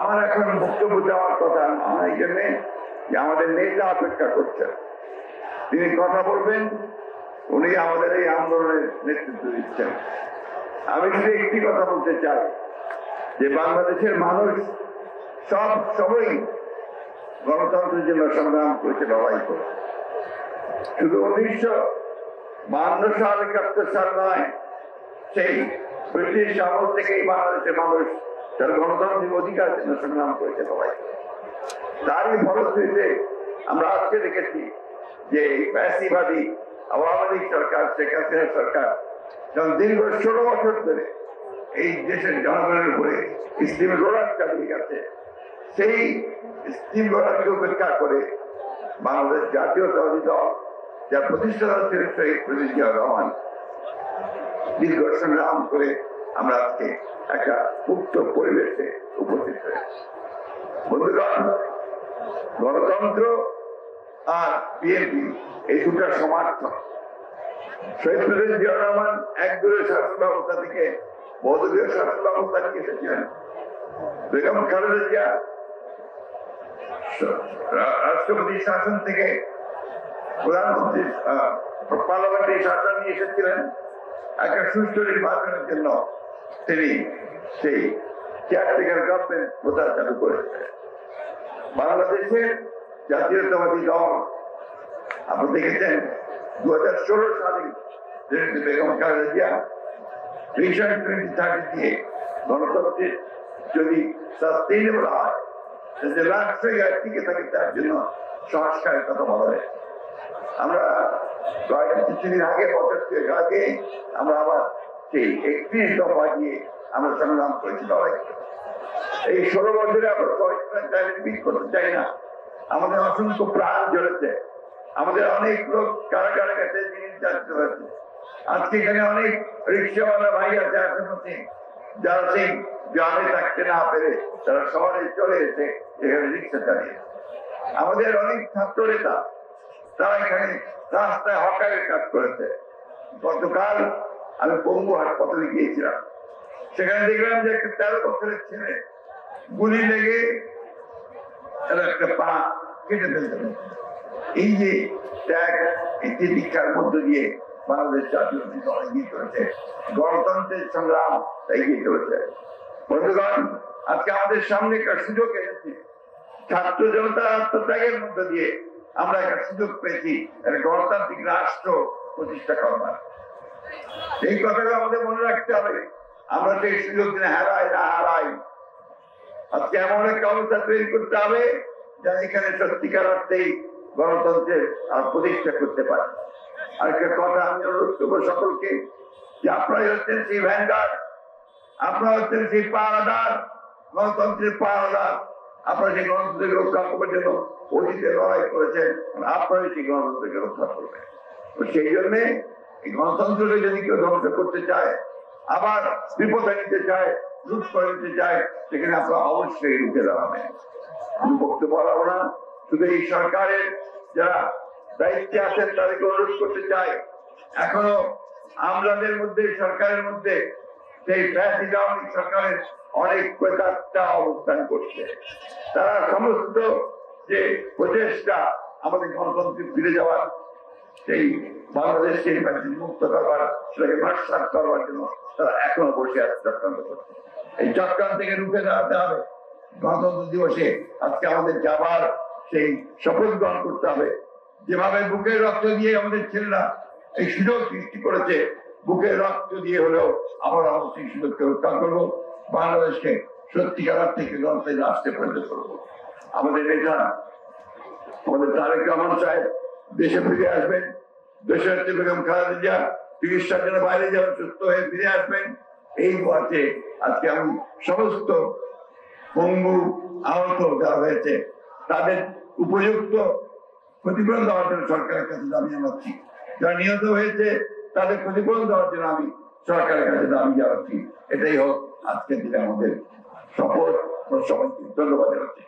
আমার এখন বক্তব্য দেওয়ার কথা নয়, এই জন্যে যে আমাদের নেতা অপেক্ষা করছেন, তিনি কথা বলবেন, উনি আমাদের এই আন্দোলনের নেতৃত্ব দিচ্ছেন। আমি শুধু একটি কথা বলতে চাই যে বাংলাদেশের মানুষ সবাই গণতন্ত্রের জন্য সংগ্রাম করেছে, লড়াই করে। শুধু 1952 সাল 71 সাল নয়, সেই ব্রিটিশ আমল থেকেই বাংলাদেশের মানুষ তার গণতান্ত্রিক অধিকার জন্য সংগ্রাম করেছে, লড়াই করে। তারই ফলশ্রুতিতে আমরা আজকে দেখেছি যে ফ্যাসিবাদী আওয়ামী লীগ সরকার, শেখ হাসিনা সরকার যখন দীর্ঘ 16 বছর ধরে এই দেশের জনগণের উপরে স্টিম রোলার চালিয়ে গেছে, সেই স্টিম রোলারকে উপেক্ষা করে বাংলাদেশ জাতীয়তাবাদী দল, যার প্রতিষ্ঠাতা ছিলেন শহীদ প্রেসিডেন্ট জিয়াউর রহমান, দীর্ঘ সংগ্রাম করে আমরা আজকে একটা মুক্ত পরিবেশে উপস্থিত হয়েছি। বন্ধুগণ, গণতন্ত্র আর বিএনপি এই দুটা সমার্থক। শহীদ প্রেসিডেন্ট জিয়াউর রহমান একদলীয় শাসন ব্যবস্থা থেকে বহুদলীয় শাসন ব্যবস্থা নিয়ে এসেছিলেন। বেগম খালেদা জিয়া রাষ্ট্রপতি শাসন থেকে প্রধানমন্ত্রী পার্লামেন্টারি শাসন নিয়ে এসেছিলেন। একটা সুষ্ঠু নির্বাচনের জন্য তিনি সেই কেয়ারটেকার গভর্নমেন্ট প্রচার চালু করেছিলেন। বাংলাদেশের জাতীয়তাবাদী দল, আপনি দেখেছেন 2016 সালে বেগম খালেদা জিয়া ভিশন 2030 দিয়ে গণতন্ত্রের যদি সাস্টেইনেবল হয়, যে রাষ্ট্রই টিকে থাকে, তার জন্য সংস্কারের কথা বলা হয়। আমরা কিছুদিন আগে, বছর আগে আমরা আবার সেই 31 দফা দিয়ে আমরা সংগ্রাম করেছি, লড়াই। এই 16 বছরে আমরা করতে চাই না। আমাদের অসংখ্য প্রাণ জ্বলেছে, আমাদের অনেক লোক কারাগারে গেছে, জিনিস যাচ্ছে হয়েছে। আজকে এখানে অনেক রিক্সাওয়ালা ভাই আছে আশেপাশে, যারা সেই গ্রামে থাকতে না পেরে তারা শহরে চলে এসে এখানে রিক্সা চালিয়ে। আমাদের অনেক ছাত্র নেতা, তারা এখানে রাস্তায় হকারের কাজ করেছে। গতকাল আমি পঙ্গু হাসপাতালে গিয়েছিলাম, সেখানে দেখলাম যে একটা 13 বছরের ছেলে গুলি লেগে একটা পা কেটে ফেলতে। এই যে ত্যাগ, এই দীক্ষার মধ্য দিয়ে বাংলাদেশ জাতীয় দল এগিয়ে চলেছে, গণতন্ত্রের সংগ্রাম এগিয়ে চলেছে। বন্ধুগণ, আজকে আমাদের সামনে একটা সুযোগ এসেছে, ছাত্র জনতার আত্মত্যাগের মধ্য দিয়ে আমরা একটা সুযোগ পেয়েছি একটা গণতান্ত্রিক রাষ্ট্র প্রতিষ্ঠা করবার। এই কথাটা আমাদের মনে রাখতে হবে। আমরা সেই সুযোগ দিনে হারাই। আজকে এমন একটা অবস্থা তৈরি করতে হবে যা এখানে সত্যিকার অর্থেই গণতন্ত্রের প্রতিষ্ঠা করতে পারে। আরেকটা কথা আমি অনুরোধ করবো সকলকে, যে আপনারাই হচ্ছেন সেই ভ্যানগার্ড, আপনারা হচ্ছেন সেই পাহারাদার, গণতন্ত্রের পাহারাদার। আপনারা সেই গণতন্ত্রকে রক্ষা করবার জন্য অতীতে লড়াই করেছেন, আপনারাই সেই গণতন্ত্রকে রক্ষা করবেন। তো সেই জন্যে এই গণতন্ত্রকে যদি কেউ ধ্বংস করতে চায়, আবার বিপদে নিতে চায়, লুট করে নিতে চায়, সেখানে আপনারা অবশ্যই রুখে দাঁড়াবেন। আমি বক্তব্য বলাবো না, শুধু এই সরকারের যারা দায়িত্বে আছেন তাদেরকে অনুরোধ করতে চাই, এখনো আমলাদের মধ্যে, সরকারের মধ্যে সেই ফ্যাসিবাদী সরকারের অনেক প্রেতাত্মা অবস্থান করছে। তারা সমস্ত যে প্রচেষ্টা আমাদের গণতন্ত্রে ফিরে যাওয়ার, সেই বাংলাদেশকে মুক্ত করবার, সেটাকে নস্বাত করবার জন্য তারা এখনো বসে আছে, চক্রান্ত করছে। এই চক্রান্ত থেকে রুখে দাঁড়াতে হবে। গণতন্ত্র দিবসে আজকে আমাদেরকে আবার সেই শপথ গ্রহণ করতে হবে। যেভাবে বুকের রক্ত দিয়ে আমাদের ছেলেরা এই সুযোগ সৃষ্টি করেছে, বুকের রক্ত দিয়ে হলেও আমরা সেই সুযোগকে রক্ষা করবো, বাংলাদেশকে সত্যিকার থেকে গণতন্ত্রের রাষ্ট্রে পরিণত করবো। আমাদের নেতা, আমাদের তারেক রহমান সাহেব দেশে ফিরে আসবেন। দেশের বেগম খালেদা জিয়া চিকিৎসার জন্য বাইরে যাবেন, সুস্থ হয়ে ফিরে আসবেন। এই পথে আজকে আমি সমস্ত পঙ্গু আহত যারা হয়েছে তাদের উপযুক্ত ক্ষতিপূরণ দেওয়ার জন্য সরকারের কাছে দাবি জানাচ্ছি। যারা নিহত হয়েছে তাদের ক্ষতিপূরণ দেওয়ার জন্য আমি সরকারের কাছে দাবি জানাচ্ছি। এটাই হোক আজকের দিনে আমাদের শপথ। সবাইকে ধন্যবাদ জানাচ্ছি।